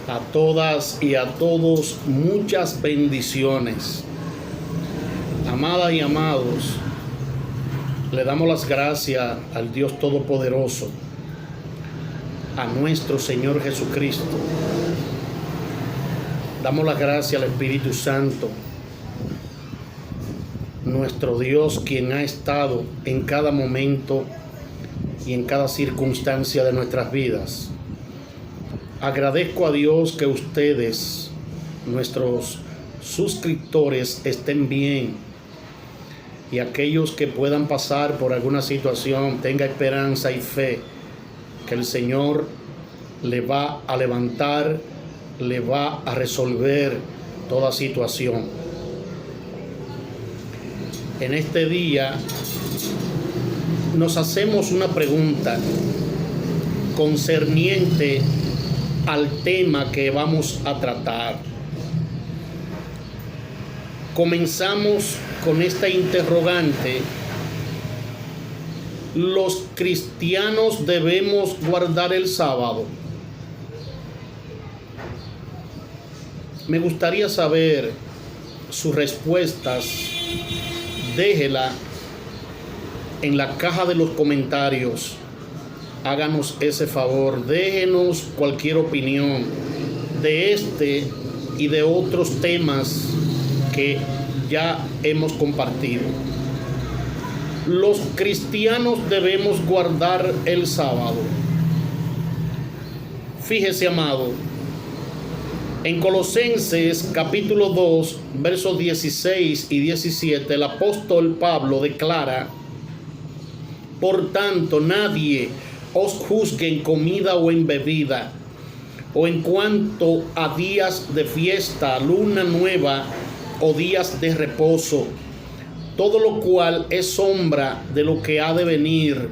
A todas y a todos muchas bendiciones. Amadas y amados, le damos las gracias al Dios Todopoderoso, a nuestro Señor Jesucristo. Damos las gracias al Espíritu Santo, nuestro Dios, quien ha estado en cada momento y en cada circunstancia de nuestras vidas. Agradezco a Dios que ustedes, nuestros suscriptores, estén bien, y aquellos que puedan pasar por alguna situación, tenga esperanza y fe que el Señor le va a levantar, le va a resolver toda situación. En este día nos hacemos una pregunta concerniente al tema que vamos a tratar. Comenzamos con esta interrogante: ¿los cristianos debemos guardar el sábado? Me gustaría saber sus respuestas. Déjela en la caja de los comentarios. Háganos ese favor, déjenos cualquier opinión de este y de otros temas que ya hemos compartido. Los cristianos debemos guardar el sábado. Fíjese, amado, en Colosenses capítulo 2, versos 16 y 17, el apóstol Pablo declara: por tanto, nadie os juzgue en comida o en bebida, o en cuanto a días de fiesta, luna nueva o días de reposo, todo lo cual es sombra de lo que ha de venir,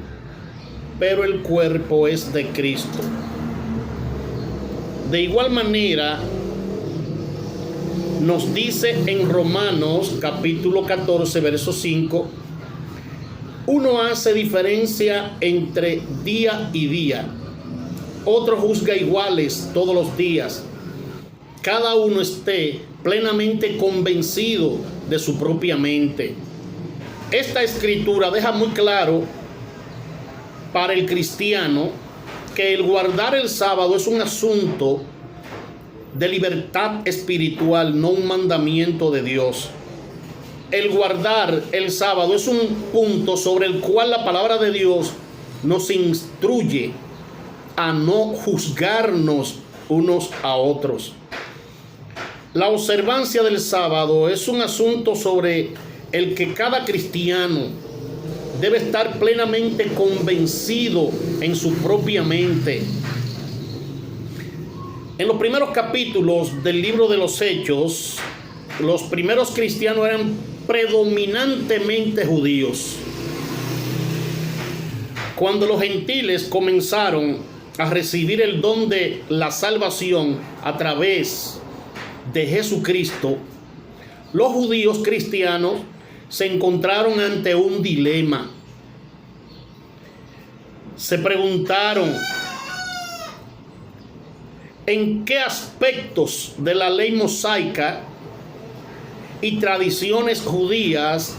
pero el cuerpo es de Cristo. De igual manera, nos dice en Romanos capítulo 14, verso 5, uno hace diferencia entre día y día, otro juzga iguales todos los días. Cada uno esté plenamente convencido de su propia mente. Esta escritura deja muy claro para el cristiano que el guardar el sábado es un asunto de libertad espiritual, no un mandamiento de Dios. El guardar el sábado es un punto sobre el cual la palabra de Dios nos instruye a no juzgarnos unos a otros. La observancia del sábado es un asunto sobre el que cada cristiano debe estar plenamente convencido en su propia mente. En los primeros capítulos del libro de los Hechos, los primeros cristianos eran predominantemente judíos. Cuando los gentiles comenzaron a recibir el don de la salvación a través de Jesucristo, los judíos cristianos se encontraron ante un dilema. Se preguntaron: ¿en qué aspectos de la ley mosaica y tradiciones judías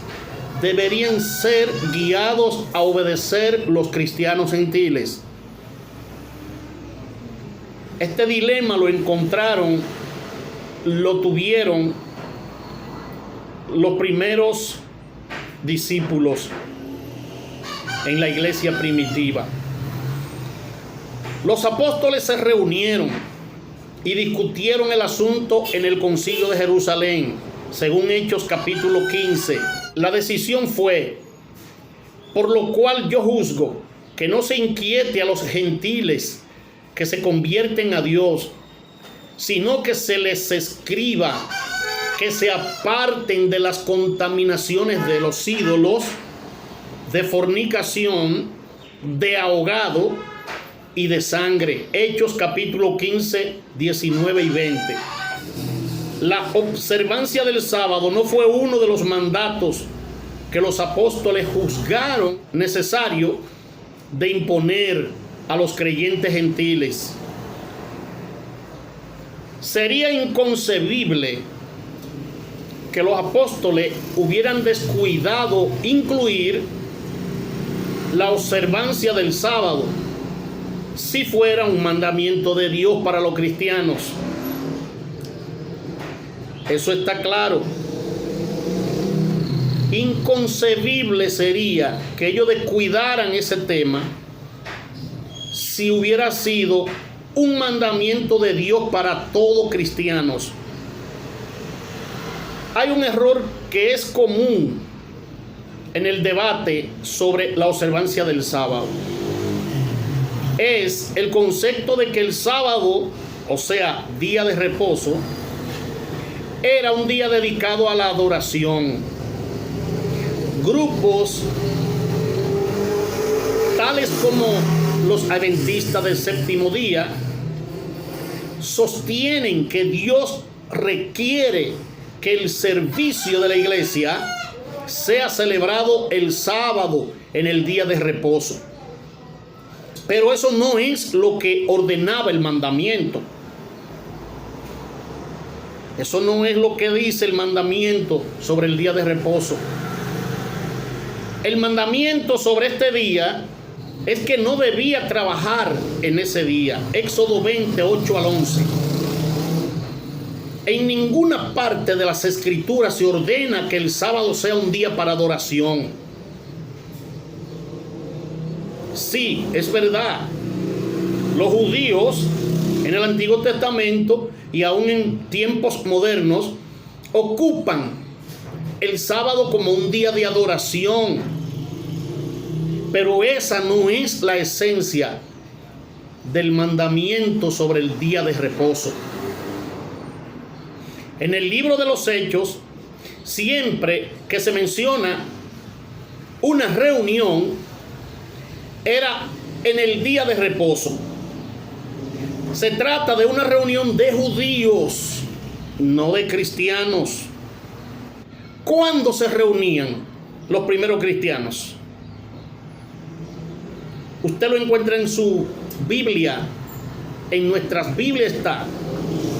deberían ser guiados a obedecer los cristianos gentiles? Este dilema lo tuvieron los primeros discípulos en la iglesia primitiva. Los apóstoles se reunieron y discutieron el asunto en el concilio de Jerusalén, según Hechos capítulo 15. La decisión fue: por lo cual yo juzgo que no se inquiete a los gentiles que se convierten a Dios, sino que se les escriba que se aparten de las contaminaciones de los ídolos, de fornicación, de ahogado y de sangre. Hechos capítulo 15, 19 y 20. La observancia del sábado no fue uno de los mandatos que los apóstoles juzgaron necesario de imponer a los creyentes gentiles. Sería inconcebible que los apóstoles hubieran descuidado incluir la observancia del sábado si fuera un mandamiento de Dios para los cristianos. Eso está claro. Inconcebible sería que ellos descuidaran ese tema si hubiera sido un mandamiento de Dios para todos cristianos. Hay un error que es común en el debate sobre la observancia del sábado. Es el concepto de que el sábado, o sea, día de reposo, era un día dedicado a la adoración. Grupos tales como los adventistas del séptimo día sostienen que Dios requiere que el servicio de la iglesia sea celebrado el sábado en el día de reposo. Pero eso no es lo que ordenaba el mandamiento. Eso no es lo que dice el mandamiento sobre el día de reposo. El mandamiento sobre este día es que no debía trabajar en ese día. Éxodo 20, 8 al 11. En ninguna parte de las escrituras se ordena que el sábado sea un día para adoración. Sí, es verdad. Los judíos en el Antiguo Testamento y aún en tiempos modernos ocupan el sábado como un día de adoración. Pero esa no es la esencia del mandamiento sobre el día de reposo. En el libro de los Hechos, siempre que se menciona una reunión, era en el día de reposo. Se trata de una reunión de judíos, no de cristianos. ¿Cuándo se reunían los primeros cristianos? Usted lo encuentra en su Biblia. En nuestras Biblias está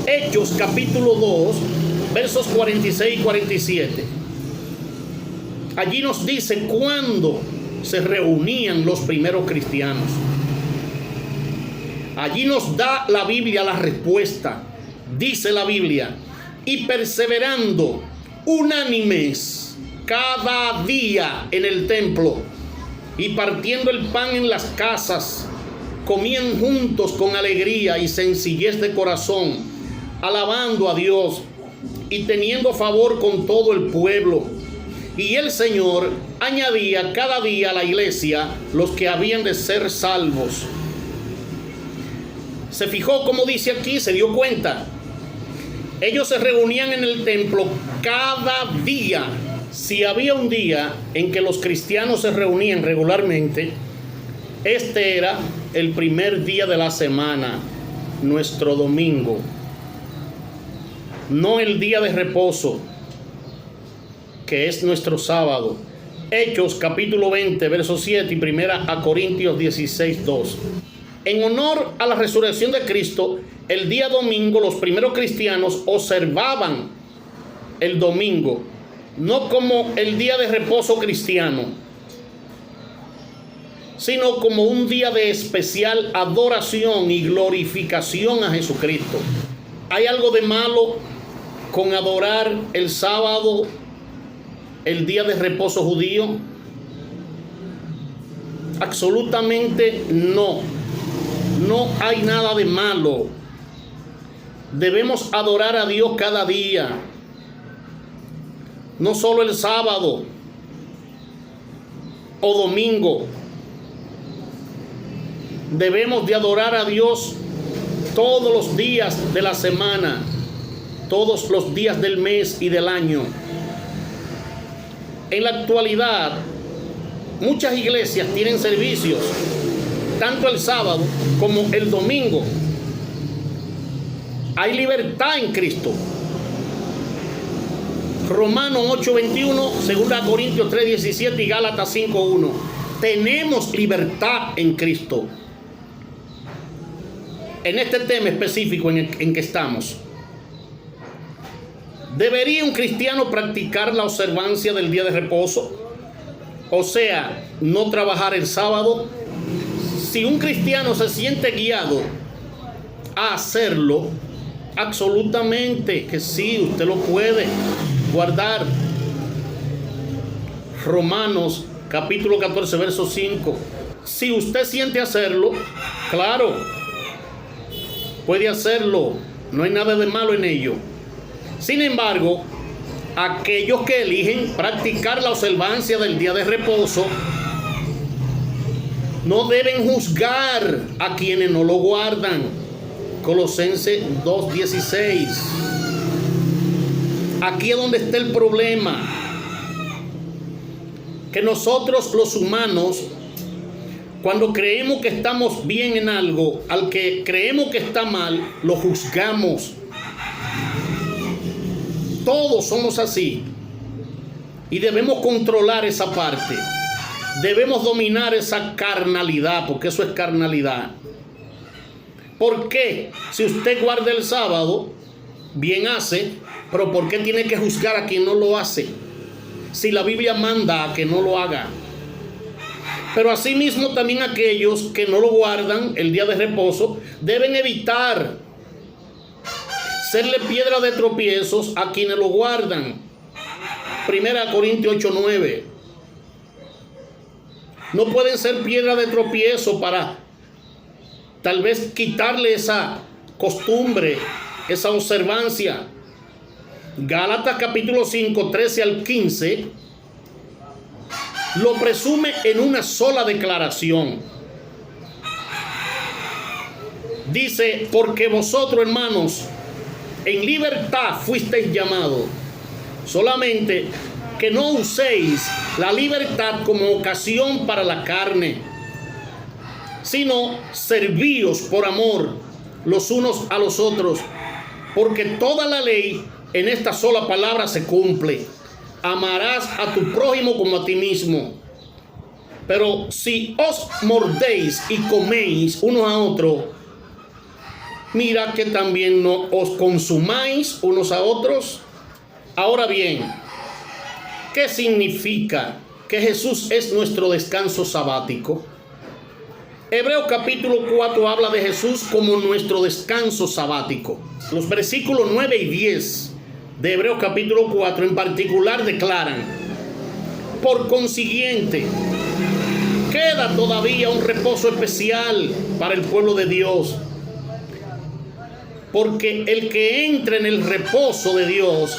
Hechos capítulo 2, versos 46 y 47. Allí nos dice cuándo se reunían los primeros cristianos. Allí nos da la Biblia la respuesta. Dice la Biblia: y perseverando unánimes cada día en el templo y partiendo el pan en las casas, comían juntos con alegría y sencillez de corazón, alabando a Dios y teniendo favor con todo el pueblo. Y el Señor añadía cada día a la iglesia los que habían de ser salvos. ¿Se fijó cómo dice aquí? ¿Se dio cuenta? Ellos se reunían en el templo cada día. Si había un día en que los cristianos se reunían regularmente, este era el primer día de la semana, nuestro domingo. No el día de reposo, que es nuestro sábado. Hechos capítulo 20, verso 7 y 1 Corintios 16, 2. En honor a la resurrección de Cristo, el día domingo los primeros cristianos observaban el domingo, no como el día de reposo cristiano, sino como un día de especial adoración y glorificación a Jesucristo. ¿Hay algo de malo con adorar el sábado, el día de reposo judío? Absolutamente no. No hay nada de malo. Debemos adorar a Dios cada día, no solo el sábado o domingo. Debemos de adorar a Dios todos los días de la semana, todos los días del mes y del año. En la actualidad, muchas iglesias tienen servicios tanto el sábado como el domingo. Hay libertad en Cristo. Romanos 8:21, 2 Corintios 3:17 y Gálatas 5:1. Tenemos libertad en Cristo. En este tema específico en que estamos, ¿Debería un cristiano practicar la observancia del día de reposo? O sea, no trabajar el sábado. Si un cristiano se siente guiado a hacerlo, absolutamente que sí, usted lo puede guardar. Romanos capítulo 14, verso 5. Si usted siente hacerlo, claro, puede hacerlo. No hay nada de malo en ello. Sin embargo, aquellos que eligen practicar la observancia del día de reposo no deben juzgar a quienes no lo guardan. Colosenses 2:16. Aquí es donde está el problema. Que nosotros los humanos, cuando creemos que estamos bien en algo, al que creemos que está mal, lo juzgamos. Todos somos así. Y debemos controlar esa parte. Debemos dominar esa carnalidad, porque eso es carnalidad. ¿Por qué? Si usted guarda el sábado, bien hace, pero ¿por qué tiene que juzgar a quien no lo hace? Si la Biblia manda a que no lo haga. Pero asimismo también aquellos que no lo guardan el día de reposo deben evitar serle piedra de tropiezos a quienes lo guardan. 1 Corintios 8:9. No pueden ser piedra de tropiezo para tal vez quitarle esa costumbre, esa observancia. Gálatas capítulo 5, 13 al 15 lo presume en una sola declaración. Dice: porque vosotros, hermanos, en libertad fuisteis llamados, solamente que no uséis la libertad como ocasión para la carne, sino servíos por amor los unos a los otros, porque toda la ley en esta sola palabra se cumple: amarás a tu prójimo como a ti mismo. Pero si os mordéis y coméis unos a otros, mira que también no os consumáis unos a otros. Ahora bien, ¿qué significa que Jesús es nuestro descanso sabático? Hebreos capítulo 4 habla de Jesús como nuestro descanso sabático. Los versículos 9 y 10 de Hebreos capítulo 4 en particular declaran: por consiguiente, queda todavía un reposo especial para el pueblo de Dios, porque el que entra en el reposo de Dios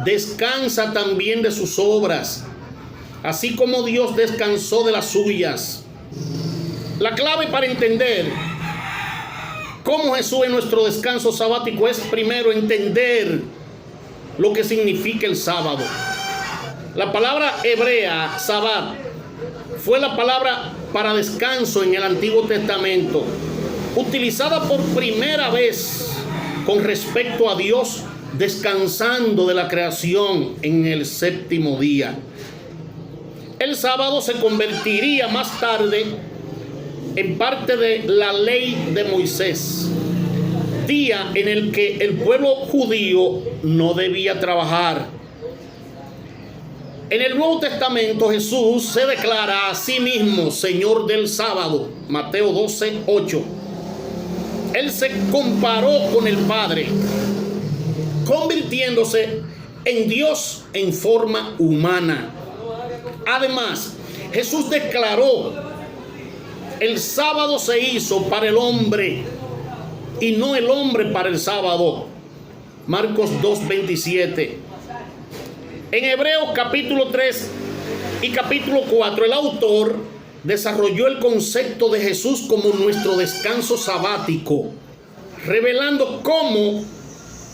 descansa también de sus obras, así como Dios descansó de las suyas. La clave para entender cómo Jesús es nuestro descanso sabático es primero entender lo que significa el sábado. La palabra hebrea, sabbat, fue la palabra para descanso en el Antiguo Testamento, utilizada por primera vez con respecto a Dios descansando de la creación en el séptimo día. El sábado se convertiría más tarde en parte de la ley de Moisés, día en el que el pueblo judío no debía trabajar. En el Nuevo Testamento Jesús se declara a sí mismo Señor del sábado, Mateo 12:8. Él se comparó con el Padre, convirtiéndose en Dios en forma humana. Además, Jesús declaró: el sábado se hizo para el hombre y no el hombre para el sábado. Marcos 2:27. En Hebreos capítulo 3 y capítulo 4, el autor desarrolló el concepto de Jesús como nuestro descanso sabático, revelando cómo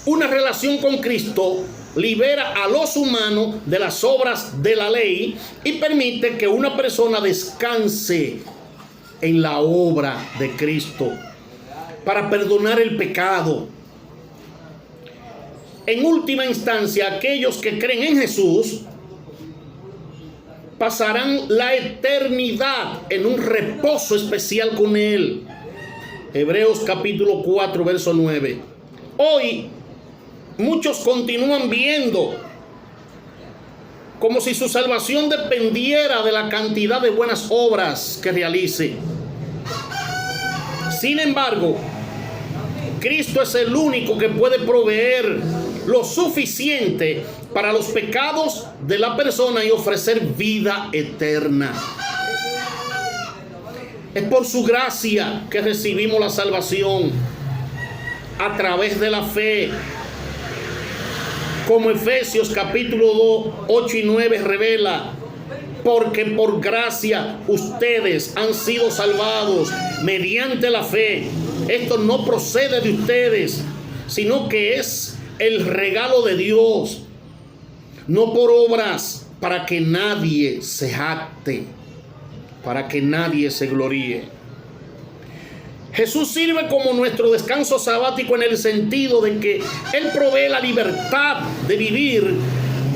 una relación con Cristo libera a los humanos de las obras de la ley y permite que una persona descanse en la obra de Cristo para perdonar el pecado. En última instancia, aquellos que creen en Jesús pasarán la eternidad en un reposo especial con Él. Hebreos capítulo 4, verso 9. Hoy muchos continúan viendo como si su salvación dependiera de la cantidad de buenas obras que realice. Sin embargo, Cristo es el único que puede proveer lo suficiente para los pecados de la persona y ofrecer vida eterna. Es por su gracia que recibimos la salvación a través de la fe. Como Efesios capítulo 2, 8 y 9 revela, porque por gracia ustedes han sido salvados mediante la fe. Esto no procede de ustedes, sino que es el regalo de Dios, no por obras, para que nadie se jacte, para que nadie se gloríe. Jesús sirve como nuestro descanso sabático en el sentido de que Él provee la libertad de vivir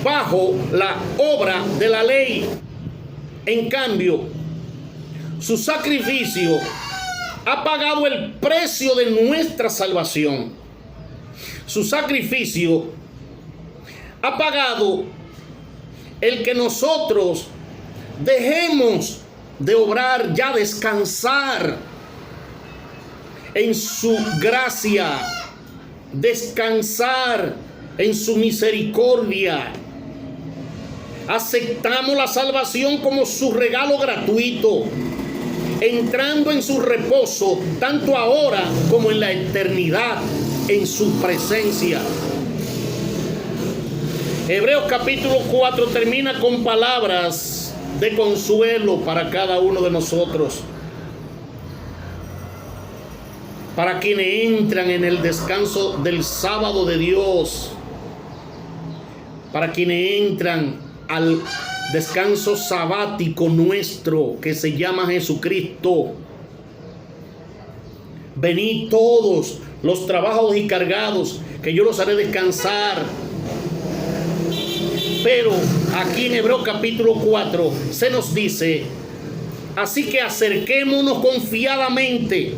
bajo la obra de la ley. En cambio, su sacrificio ha pagado el precio de nuestra salvación. Su sacrificio ha pagado el que nosotros dejemos de obrar, ya descansar en su gracia, descansar en su misericordia. Aceptamos la salvación como su regalo gratuito, entrando en su reposo, tanto ahora como en la eternidad, en su presencia. Hebreos capítulo 4 termina con palabras de consuelo para cada uno de nosotros, para quienes entran en el descanso del sábado de Dios, para quienes entran al descanso sabático nuestro que se llama Jesucristo. Venid todos los trabajados y cargados, que yo los haré descansar. Pero aquí en Hebreos capítulo 4 se nos dice: así que acerquémonos confiadamente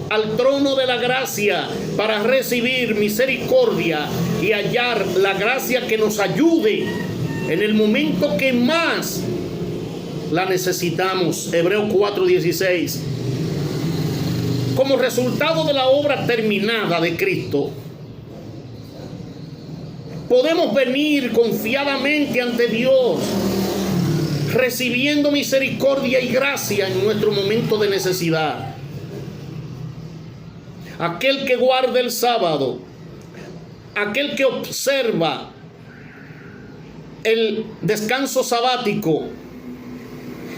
al trono de la gracia para recibir misericordia y hallar la gracia que nos ayude en el momento que más la necesitamos. Hebreos 4:16. Como resultado de la obra terminada de Cristo, podemos venir confiadamente ante Dios, recibiendo misericordia y gracia en nuestro momento de necesidad. Aquel que guarda el sábado, aquel que observa el descanso sabático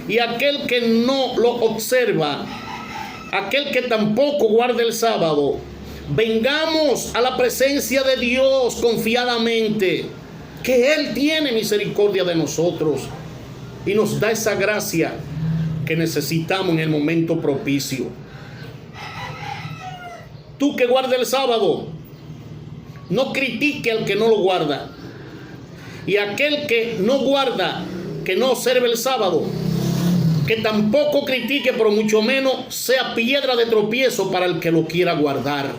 y aquel que no lo observa, aquel que tampoco guarda el sábado, vengamos a la presencia de Dios confiadamente, que Él tiene misericordia de nosotros y nos da esa gracia que necesitamos en el momento propicio. Tú que guardas el sábado, no critique al que no lo guarda. Y aquel que no guarda, que no observa el sábado, que tampoco critique, pero mucho menos sea piedra de tropiezo para el que lo quiera guardar.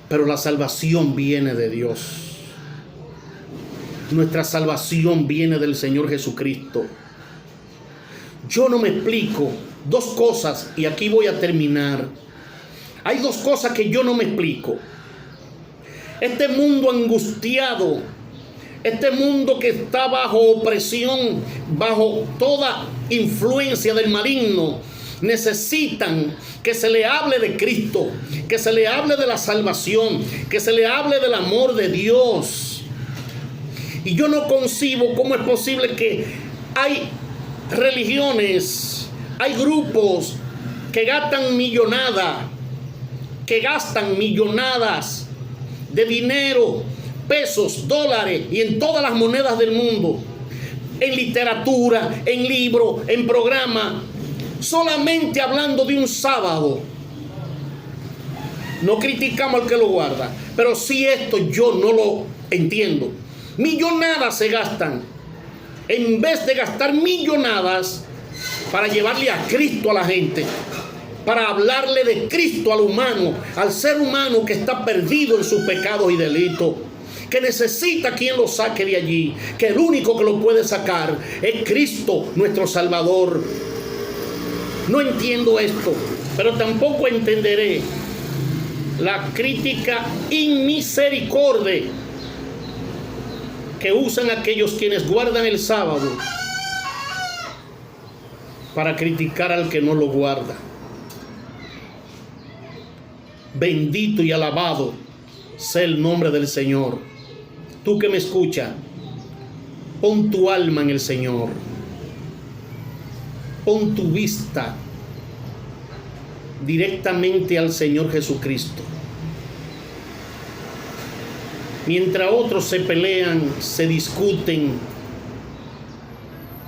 Pero la salvación viene de Dios. Nuestra salvación viene del Señor Jesucristo. Yo no me explico dos cosas, y aquí voy a terminar. Hay dos cosas que yo no me explico. Este mundo angustiado, este mundo que está bajo opresión, bajo toda influencia del maligno, necesitan que se le hable de Cristo, que se le hable de la salvación, que se le hable del amor de Dios. Y yo no concibo cómo es posible que hay religiones, hay grupos que gastan millonadas de dinero, pesos, dólares y en todas las monedas del mundo, en literatura, en libros, en programa, solamente hablando de un sábado. No criticamos al que lo guarda, pero si esto yo no lo entiendo. Millonadas se gastan, en vez de gastar millonadas para llevarle a Cristo a la gente. para hablarle de Cristo al humano, al ser humano que está perdido en sus pecados y delitos, que necesita quien lo saque de allí, que el único que lo puede sacar es Cristo, nuestro Salvador. No entiendo esto, pero tampoco entenderé la crítica inmisericordia que usan aquellos quienes guardan el sábado para criticar al que no lo guarda. Bendito y alabado sea el nombre del Señor. Tú que me escuchas, pon tu alma en el Señor. Pon tu vista directamente al Señor Jesucristo. Mientras otros se pelean, se discuten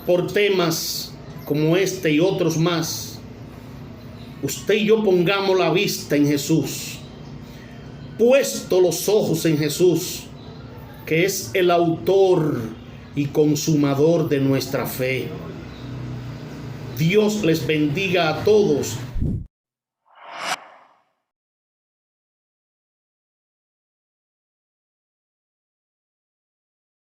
por temas como este y otros más, usted y yo pongamos la vista en Jesús, puesto los ojos en Jesús, que es el autor y consumador de nuestra fe. Dios les bendiga a todos